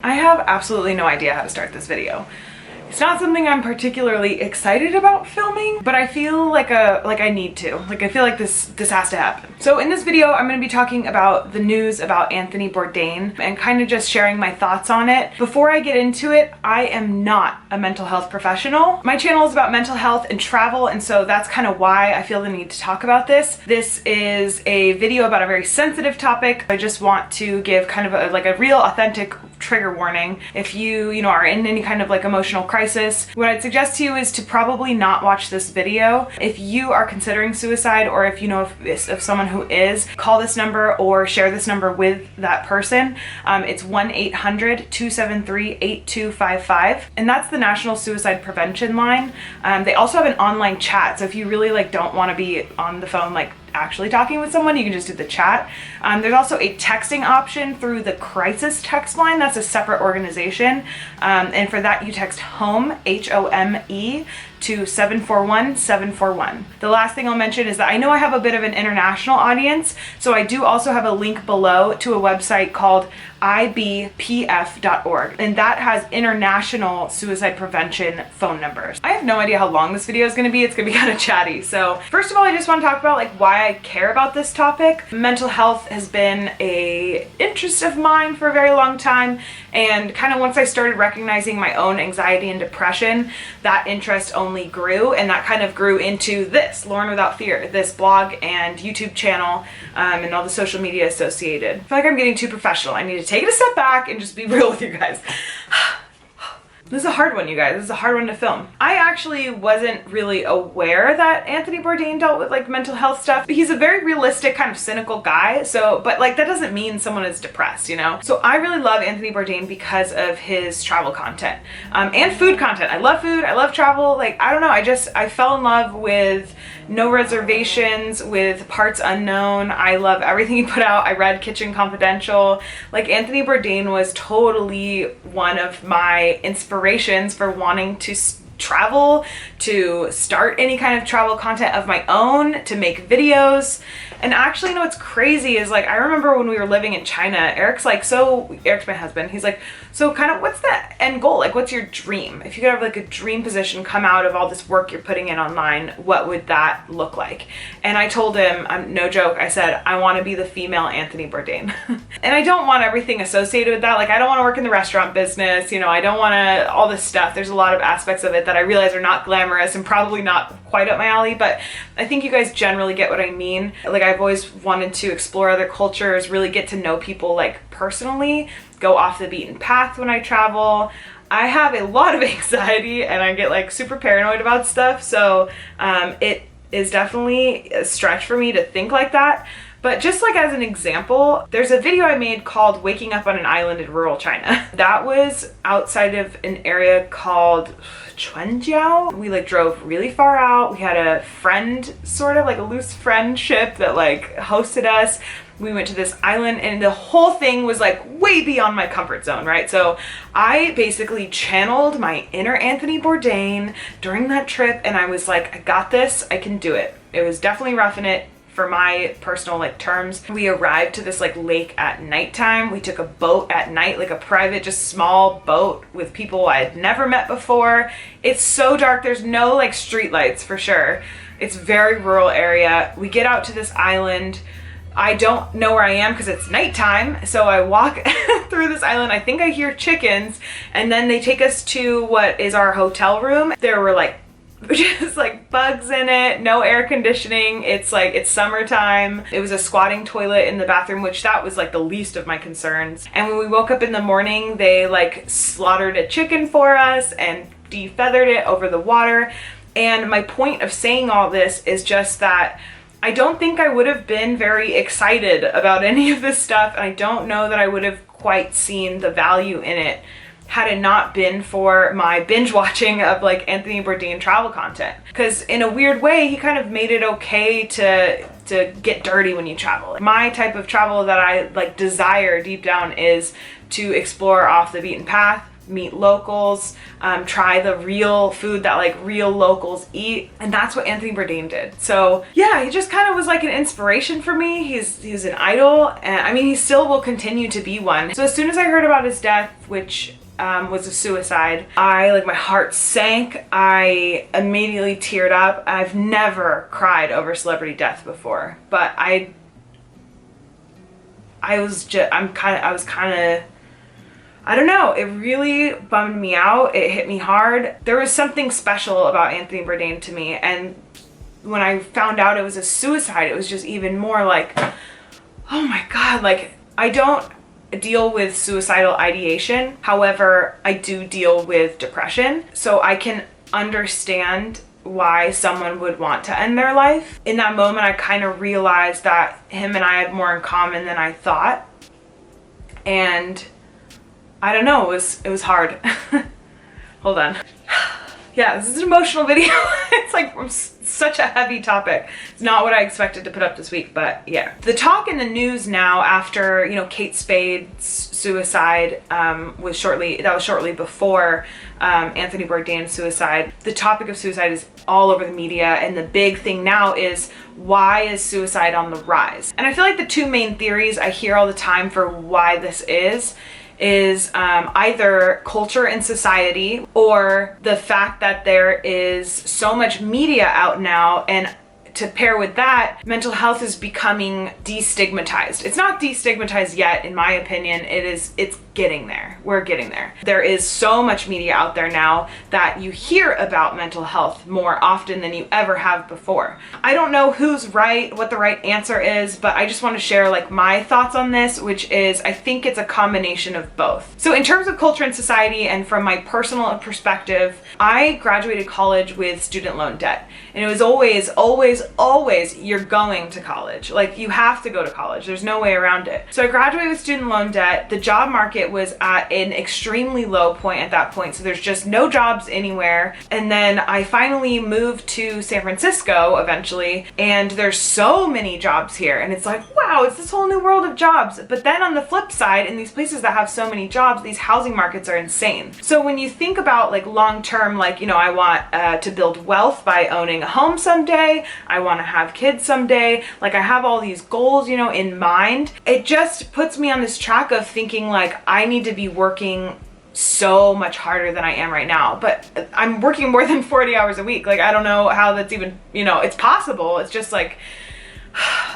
I have absolutely no idea how to start this video. It's not something I'm particularly excited about filming, but I feel like I need to. I feel like this has to happen. So in this video, I'm going to be talking about the news about Anthony Bourdain and kind of just sharing my thoughts on it. Before I get into it, I am not a mental health professional. My channel is about mental health and travel, and so that's kind of why I feel the need to talk about this. This is a video about a very sensitive topic. I just want to give kind of a real authentic trigger warning. If you are in any kind of emotional crisis, what I'd suggest to you is to probably not watch this video. If you are considering suicide, or if you know of someone who is, call this number or share this number with that person. It's 1-800-273-8255, and that's the National Suicide Prevention Line. They also have an online chat, so if you really don't want to be on the phone actually talking with someone, you can just do the chat. There's also a texting option through the crisis text line. That's a separate organization, and for that you text HOME, HOME, to 741-741. The last thing I'll mention is that I know I have a bit of an international audience, so I do also have a link below to a website called ibpf.org, and that has international suicide prevention phone numbers. I have no idea how long this video is going to be. It's going to be kind of chatty. So first of all, I just want to talk about why I care about this topic. Mental health has been an interest of mine for a very long time, and kind of once I started recognizing my own anxiety and depression, that interest only grew, and that kind of grew into this, Lauren Without Fear, this blog and YouTube channel, and all the social media associated. I feel like I'm getting too professional. I need to take it a step back and just be real with you guys. This is a hard one, you guys. This is a hard one to film. I actually wasn't really aware that Anthony Bourdain dealt with mental health stuff. He's a very realistic, kind of cynical guy. So, but that doesn't mean someone is depressed, So I really love Anthony Bourdain because of his travel content, and food content. I love food. I love travel. I don't know. I fell in love with No Reservations, with Parts Unknown. I love everything he put out. I read Kitchen Confidential. Anthony Bourdain was totally one of my inspirations for wanting to travel, to start any kind of travel content of my own, to make videos. And actually, what's crazy is I remember when we were living in China, Eric's Eric's my husband. He's so kind of what's the end goal? What's your dream? If you could have a dream position come out of all this work you're putting in online, what would that look like? And I told him, no joke, I said, I want to be the female Anthony Bourdain. And I don't want everything associated with that. I don't want to work in the restaurant business. I don't want to, all this stuff. There's a lot of aspects of it that I realize are not glamorous and probably not quite up my alley, but I think you guys generally get what I mean. I've always wanted to explore other cultures, really get to know people personally, go off the beaten path when I travel. I have a lot of anxiety and I get super paranoid about stuff, so it is definitely a stretch for me to think like that. But just as an example, there's a video I made called Waking Up on an Island in Rural China. That was outside of an area called Quanjiao. We drove really far out. We had a friend, sort of a loose friendship that hosted us. We went to this island and the whole thing was way beyond my comfort zone, right? So I basically channeled my inner Anthony Bourdain during that trip, and I was I got this, I can do it. It was definitely roughing it for my personal terms. We arrived to this lake at nighttime. We took a boat at night, a private, just small boat with people I had never met before. It's so dark. There's no street lights for sure. It's very rural area. We get out to this island. I don't know where I am because it's nighttime. So I walk through this island. I think I hear chickens, and then they take us to what is our hotel room. There were just bugs in it, no air conditioning. It's summertime. It was a squatting toilet in the bathroom, which that was the least of my concerns. And when we woke up in the morning, they slaughtered a chicken for us and defeathered it over the water. And my point of saying all this is just that I don't think I would have been very excited about any of this stuff, and I don't know that I would have quite seen the value in it had it not been for my binge watching of Anthony Bourdain travel content. Because in a weird way, he kind of made it okay to get dirty when you travel. My type of travel that I desire deep down is to explore off the beaten path, meet locals, try the real food that like real locals eat. And that's what Anthony Bourdain did. So yeah, he just kind of was like an inspiration for me. He's an idol, and I mean, he still will continue to be one. So as soon as I heard about his death, which was a suicide, my heart sank. I immediately teared up. I've never cried over celebrity death before, but I was kind of, I don't know, it really bummed me out. It hit me hard. There was something special about Anthony Bourdain to me, and when I found out it was a suicide, it was just even more like, oh my God, like, I don't deal with suicidal ideation. However, I do deal with depression. So I can understand why someone would want to end their life. In that moment, I kind of realized that him and I had more in common than I thought. And I don't know, it was hard. Hold on. Yeah, this is an emotional video. It's like such a heavy topic. It's not what I expected to put up this week, but yeah. The talk in the news now after, Kate Spade's suicide was shortly before Anthony Bourdain's suicide. The topic of suicide is all over the media, and the big thing now is, why is suicide on the rise? And I feel like the two main theories I hear all the time for why this is either culture and society, or the fact that there is so much media out now, and to pair with that, mental health is becoming destigmatized. It's not destigmatized yet, in my opinion. It's getting there. We're getting there. There is so much media out there now that you hear about mental health more often than you ever have before. I don't know who's right, what the right answer is, but I just want to share like my thoughts on this, which is, I think it's a combination of both. So in terms of culture and society, and from my personal perspective, I graduated college with student loan debt. And it was always, you're going to college. Like, you have to go to college. There's no way around it. So I graduated with student loan debt. The job market was at an extremely low point at that point. So there's just no jobs anywhere. And then I finally moved to San Francisco eventually, and there's so many jobs here. And it's like, wow, it's this whole new world of jobs. But then on the flip side, in these places that have so many jobs, these housing markets are insane. So when you think about like long term, like, I want to build wealth by owning a home someday, I want to have kids someday, like I have all these goals, in mind. It just puts me on this track of thinking like I need to be working so much harder than I am right now. But I'm working more than 40 hours a week. Like, I don't know how that's even, it's possible. It's just like,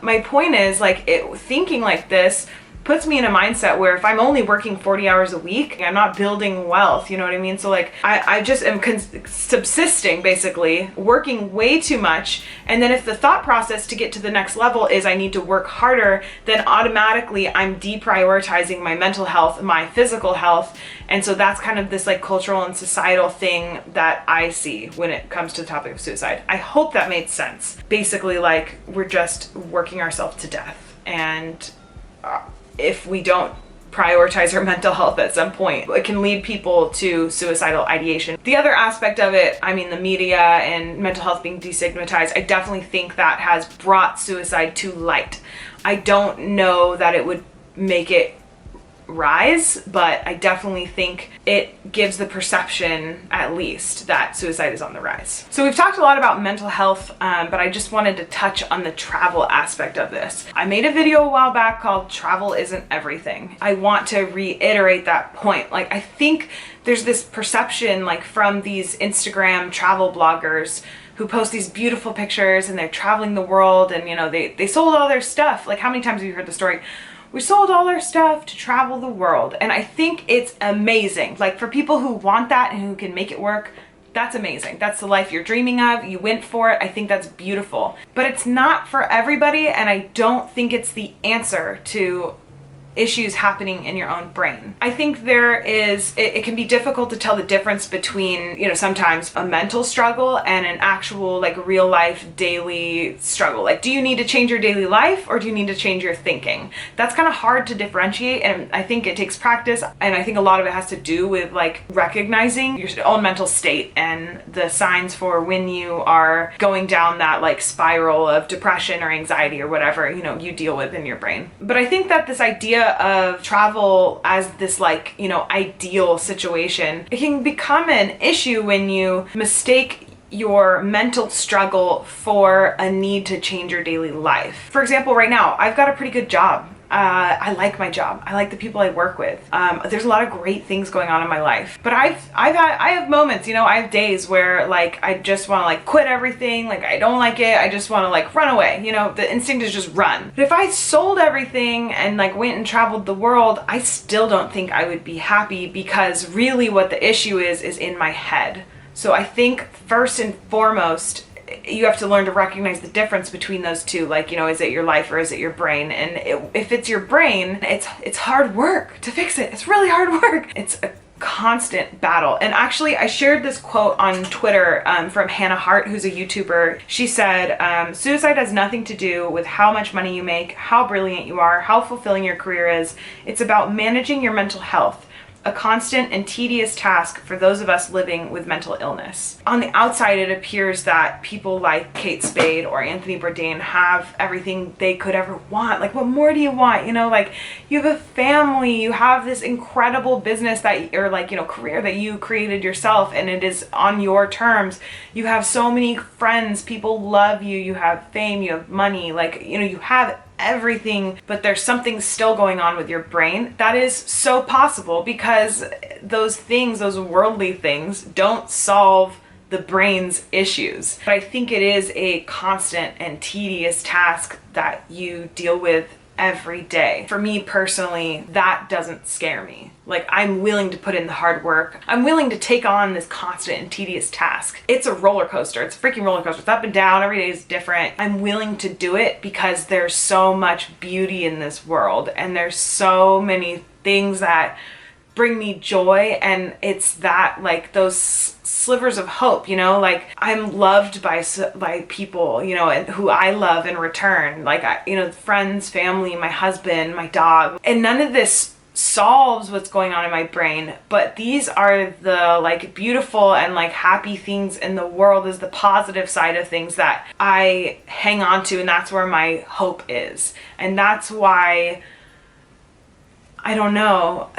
my point is like, thinking like this puts me in a mindset where if I'm only working 40 hours a week, I'm not building wealth, you know what I mean? So like, I just am subsisting, basically, working way too much. And then if the thought process to get to the next level is I need to work harder, then automatically I'm deprioritizing my mental health, my physical health. And so that's kind of this like cultural and societal thing that I see when it comes to the topic of suicide. I hope that made sense. Basically, like, we're just working ourselves to death. And if we don't prioritize our mental health at some point, it can lead people to suicidal ideation. The other aspect of it, the media and mental health being destigmatized, I definitely think that has brought suicide to light. I don't know that it would make it rise, but I definitely think it gives the perception, at least, that suicide is on the rise. So we've talked a lot about mental health, but I just wanted to touch on the travel aspect of this. I made a video a while back called Travel Isn't Everything. I want to reiterate that point. Like, I think there's this perception, like, from these Instagram travel bloggers who post these beautiful pictures and they're traveling the world, and they sold all their stuff. Like, how many times have you heard the story? We sold all our stuff to travel the world. And I think it's amazing. Like, for people who want that and who can make it work, that's amazing. That's the life you're dreaming of. You went for it. I think that's beautiful. But it's not for everybody, and I don't think it's the answer to issues happening in your own brain. I think it can be difficult to tell the difference between, sometimes a mental struggle and an actual, like, real life daily struggle. Like, do you need to change your daily life, or do you need to change your thinking? That's kind of hard to differentiate, and I think it takes practice, and I think a lot of it has to do with like recognizing your own mental state and the signs for when you are going down that like spiral of depression or anxiety or whatever, you deal with in your brain. But I think that this idea idea of travel as this like, you know, ideal situation, it can become an issue when you mistake your mental struggle for a need to change your daily life. For example, right now, I've got a pretty good job. I like my job. I like the people I work with. There's a lot of great things going on in my life. But I have moments, you know, I have days where like I just want to like quit everything. Like I don't like it. I just want to like run away. You know, the instinct is just run. But if I sold everything and like went and traveled the world, I still don't think I would be happy, because really what the issue is in my head. So I think first and foremost, you have to learn to recognize the difference between those two. Like, you know, is it your life or is it your brain? And if it's your brain, it's hard work to fix it. It's really hard work. It's a constant battle. And actually, I shared this quote on Twitter from Hannah Hart, who's a YouTuber. She said, suicide has nothing to do with how much money you make, how brilliant you are, how fulfilling your career is. It's about managing your mental health. A constant and tedious task for those of us living with mental illness. On the outside, it appears that people like Kate Spade or Anthony Bourdain have everything they could ever want. Like, what more do you want? You know, like, you have a family, you have this incredible business that, or like, you know, career that you created yourself, and it is on your terms. You have so many friends, people love you, you have fame, you have money, like, you know, you have everything, but there's something still going on with your brain. That is so possible, because those things, those worldly things, don't solve the brain's issues. But I think it is a constant and tedious task that you deal with every day. For me personally, that doesn't scare me. Like, I'm willing to put in the hard work. I'm willing to take on this constant and tedious task. It's a roller coaster. It's a freaking roller coaster. It's up and down. Every day is different. I'm willing to do it because there's so much beauty in this world, and there's so many things that bring me joy. And it's that, like, those slivers of hope, you know, like, I'm loved by people, you know, and who I love in return, like, you know, friends, family, my husband, my dog. And none of this solves what's going on in my brain, but these are the like beautiful and like happy things in the world, is the positive side of things that I hang on to, and that's where my hope is. And that's why, I don't know.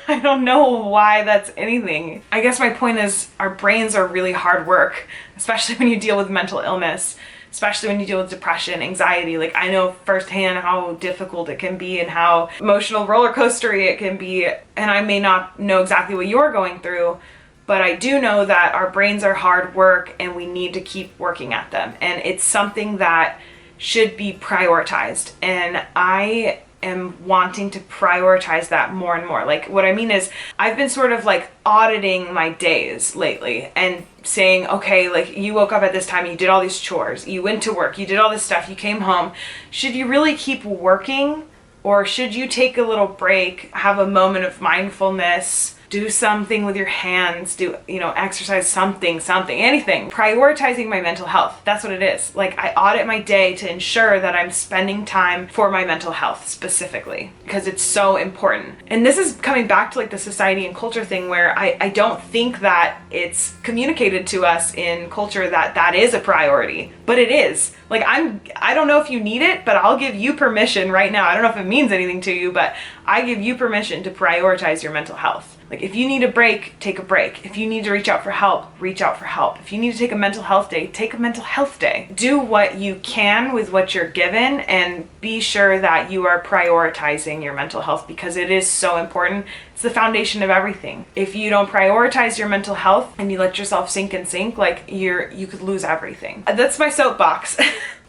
I don't know why that's anything. I guess my point is, our brains are really hard work, especially when you deal with mental illness, especially when you deal with depression, anxiety. Like, I know firsthand how difficult it can be and how emotional roller coastery it can be. And I may not know exactly what you're going through, but I do know that our brains are hard work and we need to keep working at them. And it's something that should be prioritized. And I am wanting to prioritize that more and more. Like, what I mean is, I've been sort of like auditing my days lately and saying, okay, like, you woke up at this time, you did all these chores, you went to work, you did all this stuff, you came home. Should you really keep working, or should you take a little break, have a moment of mindfulness, do something with your hands, do, you know, exercise, something, anything. Prioritizing my mental health. That's what it is. Like, I audit my day to ensure that I'm spending time for my mental health specifically, because it's so important. And this is coming back to like the society and culture thing, where I don't think that it's communicated to us in culture that that is a priority, but it is. Like, I don't know if you need it, but I'll give you permission right now. I don't know if it means anything to you, but I give you permission to prioritize your mental health. Like, if you need a break, take a break. If you need to reach out for help, reach out for help. If you need to take a mental health day, take a mental health day. Do what you can with what you're given, and be sure that you are prioritizing your mental health, because it is so important. It's the foundation of everything. If you don't prioritize your mental health and you let yourself sink, like, you could lose everything. That's my soapbox.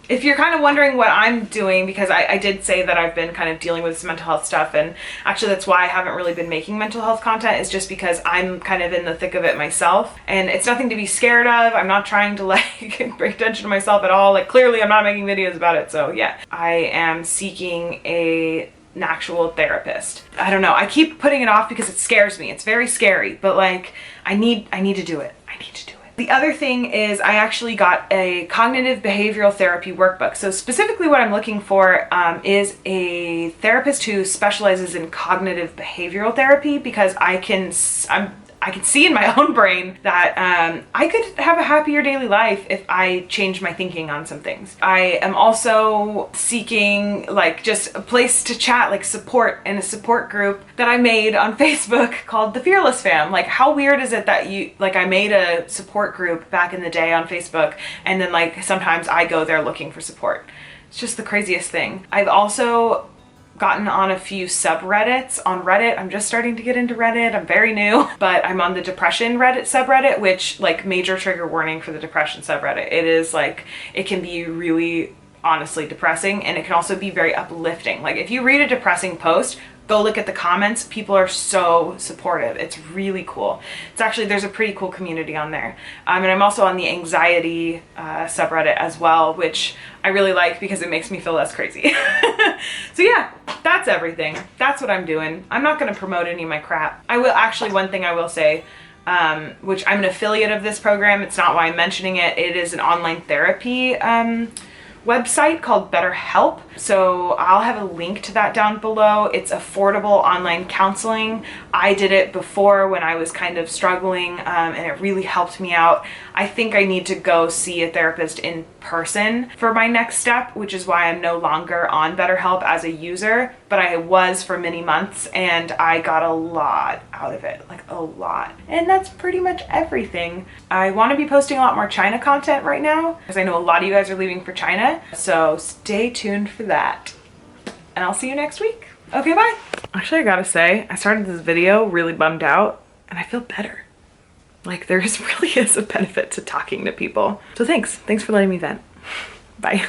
If you're kind of wondering what I'm doing, because I did say that I've been kind of dealing with some mental health stuff, and actually that's why I haven't really been making mental health content, is just because I'm kind of in the thick of it myself, and it's nothing to be scared of. I'm not trying to like bring attention to myself at all. Like, clearly I'm not making videos about it, so yeah. I am seeking an actual therapist. I don't know, I keep putting it off because it scares me. It's very scary, but like, I need to do it. I need to do it. The other thing is, I actually got a cognitive behavioral therapy workbook. So specifically what I'm looking for is a therapist who specializes in cognitive behavioral therapy, because I I can see in my own brain that I could have a happier daily life if I changed my thinking on some things. I am also seeking like just a place to chat, like support in a support group that I made on Facebook called the Fearless Fam. Like how weird is it that I made a support group back in the day on Facebook, and then like sometimes I go there looking for support. It's just the craziest thing. I've also gotten on a few subreddits on Reddit. I'm just starting to get into Reddit. I'm very new, but I'm on the depression Reddit subreddit, which, like, major trigger warning for the depression subreddit. It is like, it can be really honestly depressing, and it can also be very uplifting. Like if you read a depressing post, go look at the comments. People are so supportive. It's really cool. It's actually, there's a pretty cool community on there. And I'm also on the anxiety subreddit as well, which I really like because it makes me feel less crazy. So yeah, that's everything. That's what I'm doing. I'm not going to promote any of my crap. I will actually, one thing I will say, which I'm an affiliate of this program. It's not why I'm mentioning it. It is an online therapy website called BetterHelp. So I'll have a link to that down below. It's affordable online counseling. I did it before when I was kind of struggling, and it really helped me out. I think I need to go see a therapist in person for my next step, which is why I'm no longer on BetterHelp as a user, but I was for many months, and I got a lot out of it, like a lot. And that's pretty much everything. I want to be posting a lot more China content right now because I know a lot of you guys are leaving for China, so stay tuned for that. And I'll see you next week. Okay, bye. Actually, I gotta say, I started this video really bummed out, and I feel better. Like there really is a benefit to talking to people. So thanks for letting me vent. Bye.